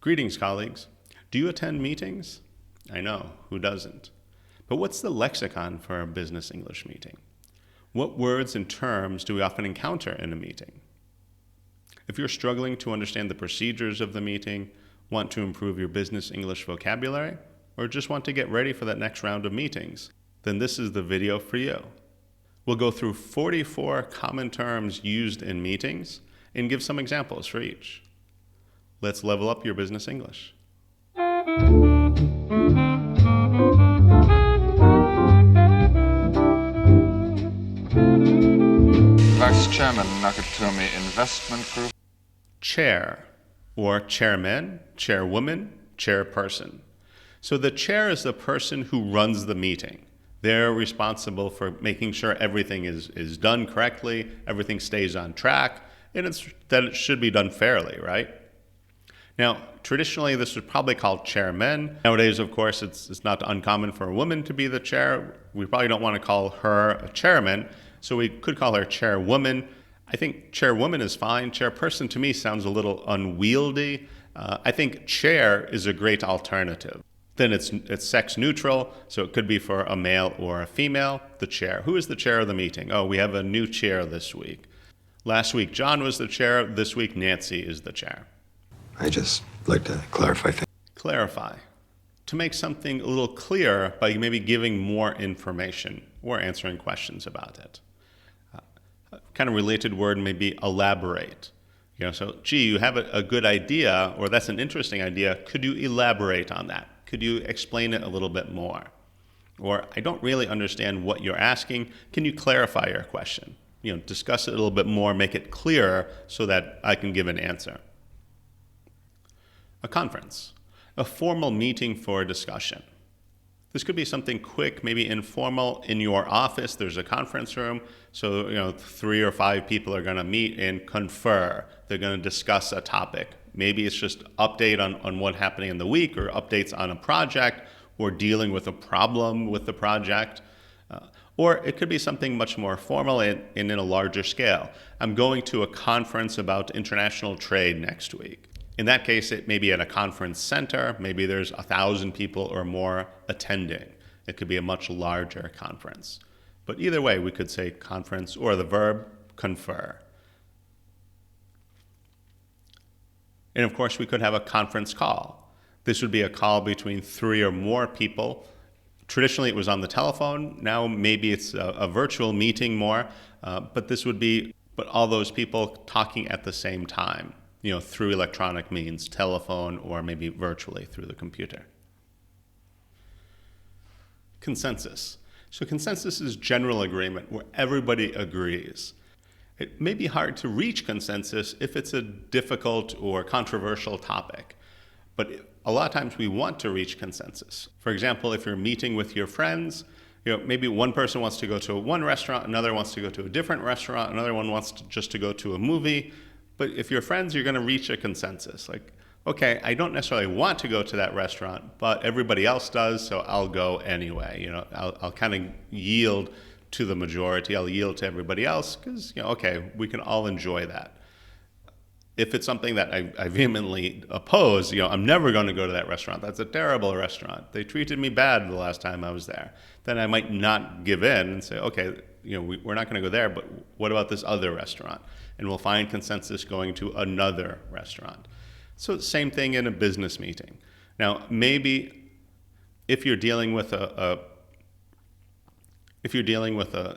Greetings, colleagues. Do you attend meetings? I know, who doesn't? But what's the lexicon for a business English meeting? What words and terms do we often encounter in a meeting? If you're struggling to understand the procedures of the meeting, want to improve your business English vocabulary, or just want to get ready for that next round of meetings, then this is the video for you. We'll go through 44 common terms used in meetings and give some examples for each. Let's level up your business English. Vice Chairman, Nakatomi Investment Group. Chair, or chairman, chairwoman, chairperson. So the chair is the person who runs the meeting. They're responsible for making sure everything is done correctly, everything stays on track, and that it should be done fairly, right? Now, traditionally, this was probably called chairman. Nowadays, of course, it's not uncommon for a woman to be the chair. We probably don't want to call her a chairman, so we could call her chairwoman. I think chairwoman is fine. Chairperson to me sounds a little unwieldy. I think chair is a great alternative. Then it's sex neutral, so it could be for a male or a female, the chair. Who is the chair of the meeting? Oh, we have a new chair this week. Last week, John was the chair. This week, Nancy is the chair. I just like to clarify things. Clarify. To make something a little clearer by maybe giving more information or answering questions about it. Kind of related word may be elaborate. So, gee, you have a good idea, or that's an interesting idea. Could you elaborate on that? Could you explain it a little bit more? Or, I don't really understand what you're asking. Can you clarify your question? Discuss it a little bit more, make it clearer so that I can give an answer. A conference, a formal meeting for a discussion. This could be something quick, maybe informal. In your office, there's a conference room, so 3 or 5 people are going to meet and confer. They're going to discuss a topic. Maybe it's just update on what's happening in the week, or updates on a project, or dealing with a problem with the project. Or it could be something much more formal and in a larger scale. I'm going to a conference about international trade next week. In that case, it may be at a conference center. Maybe there's 1,000 people or more attending. It could be a much larger conference. But either way, we could say conference or the verb confer. And of course, we could have a conference call. This would be a call between 3 or more people. Traditionally, it was on the telephone. Now, maybe it's a virtual meeting more. But all those people talking at the same time. Through electronic means, telephone, or maybe virtually through the computer. Consensus. So consensus is general agreement where everybody agrees. It may be hard to reach consensus if it's a difficult or controversial topic, but a lot of times we want to reach consensus. For example, if you're meeting with your friends, maybe one person wants to go to one restaurant, another wants to go to a different restaurant, another one wants just to go to a movie. But if you're friends, you're going to reach a consensus. Like, okay, I don't necessarily want to go to that restaurant, but everybody else does, so I'll go anyway. I'll kind of yield to the majority. I'll yield to everybody else because, okay, we can all enjoy that. If it's something that I vehemently oppose, I'm never going to go to that restaurant. That's a terrible restaurant. They treated me bad the last time I was there. Then I might not give in and say, okay, we're not going to go there, but what about this other restaurant? And we'll find consensus going to another restaurant. So same thing in a business meeting. Now, maybe if you're dealing with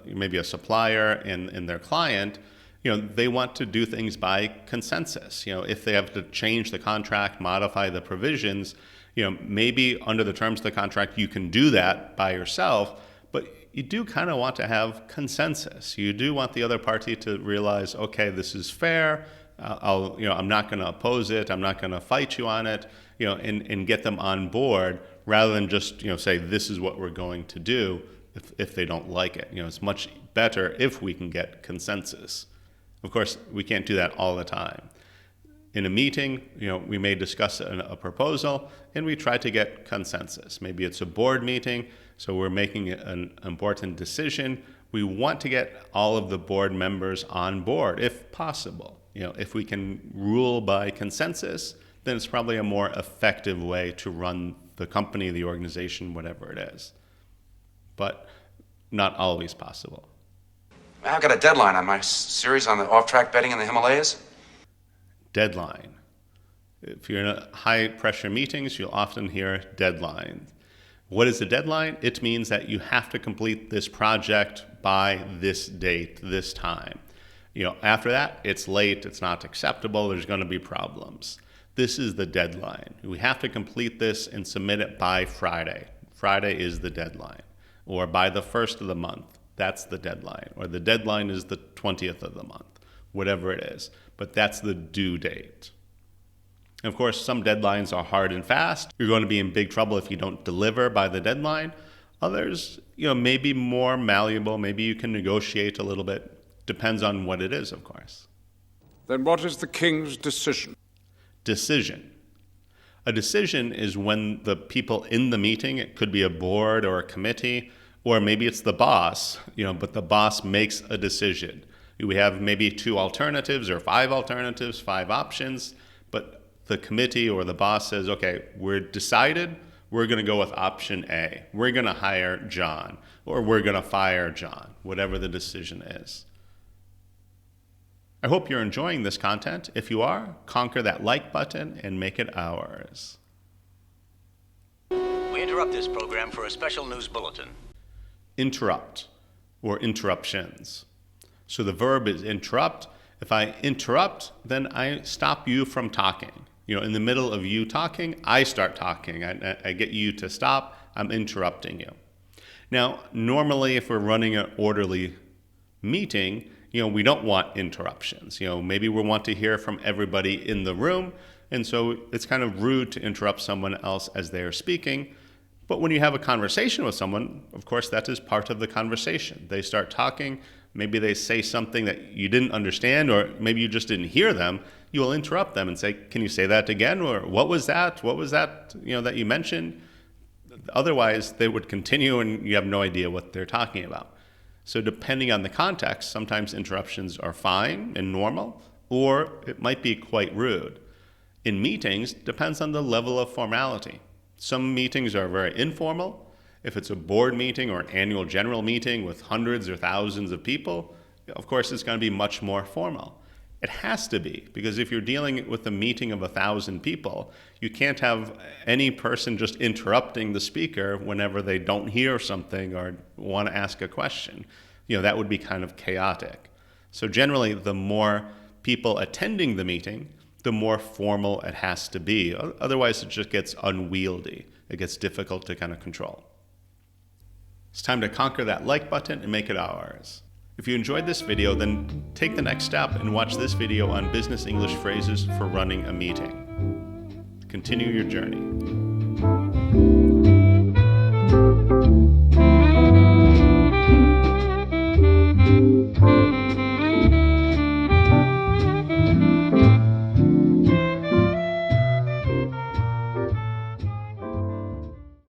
maybe a supplier and their client, they want to do things by consensus. If they have to change the contract, modify the provisions, maybe under the terms of the contract you can do that by yourself, but you do kind of want to have consensus. You do want the other party to realize, okay, this is fair. I'm not going to oppose it. I'm not going to fight you on it. And get them on board rather than just say this is what we're going to do if they don't like it. It's much better if we can get consensus. Of course, we can't do that all the time. In a meeting, we may discuss a proposal and we try to get consensus. Maybe it's a board meeting, so we're making an important decision. We want to get all of the board members on board, if possible. If we can rule by consensus, then it's probably a more effective way to run the company, the organization, whatever it is. But not always possible. I've got a deadline on my series on the off-track betting in the Himalayas. Deadline. If you're in high-pressure meetings, you'll often hear deadline. What is a deadline? It means that you have to complete this project by this date, this time. After that, it's late, it's not acceptable, there's going to be problems. This is the deadline. We have to complete this and submit it by Friday. Friday is the deadline. Or by the 1st of the month, that's the deadline. Or the deadline is the 20th of the month, whatever it is. But that's the due date. Of course, some deadlines are hard and fast. You're going to be in big trouble if you don't deliver by the deadline. Others, maybe more malleable. Maybe you can negotiate a little bit. Depends on what it is, of course. Then what is the king's decision? Decision. A decision is when the people in the meeting, it could be a board or a committee, or maybe it's the boss, but the boss makes a decision. We have maybe 2 alternatives or 5 alternatives, 5 options, but the committee or the boss says, okay, we're decided, we're going to go with option A. We're going to hire John, or we're going to fire John, whatever the decision is. I hope you're enjoying this content. If you are, conquer that like button and make it ours. We interrupt this program for a special news bulletin. Interrupt, or interruptions. So the verb is interrupt. If I interrupt, then I stop you from talking. In the middle of you talking, I start talking. I get you to stop. I'm interrupting you. Now, normally if we're running an orderly meeting, we don't want interruptions. Maybe we want to hear from everybody in the room, and so it's kind of rude to interrupt someone else as they are speaking. But when you have a conversation with someone, of course, that is part of the conversation. They start talking, maybe they say something that you didn't understand, or maybe you just didn't hear them. You will interrupt them and say, can you say that again? Or what was that? What was that, that you mentioned? Otherwise, they would continue and you have no idea what they're talking about. So depending on the context, sometimes interruptions are fine and normal, or it might be quite rude. In meetings, depends on the level of formality. Some meetings are very informal. If it's a board meeting or an annual general meeting with hundreds or thousands of people, of course it's going to be much more formal. It has to be, because if you're dealing with a meeting of 1,000 people, you can't have any person just interrupting the speaker whenever they don't hear something or want to ask a question. That would be kind of chaotic. So generally, the more people attending the meeting, the more formal it has to be. Otherwise, it just gets unwieldy. It gets difficult to kind of control. It's time to conquer that like button and make it ours. If you enjoyed this video, then take the next step and watch this video on business English phrases for running a meeting. Continue your journey.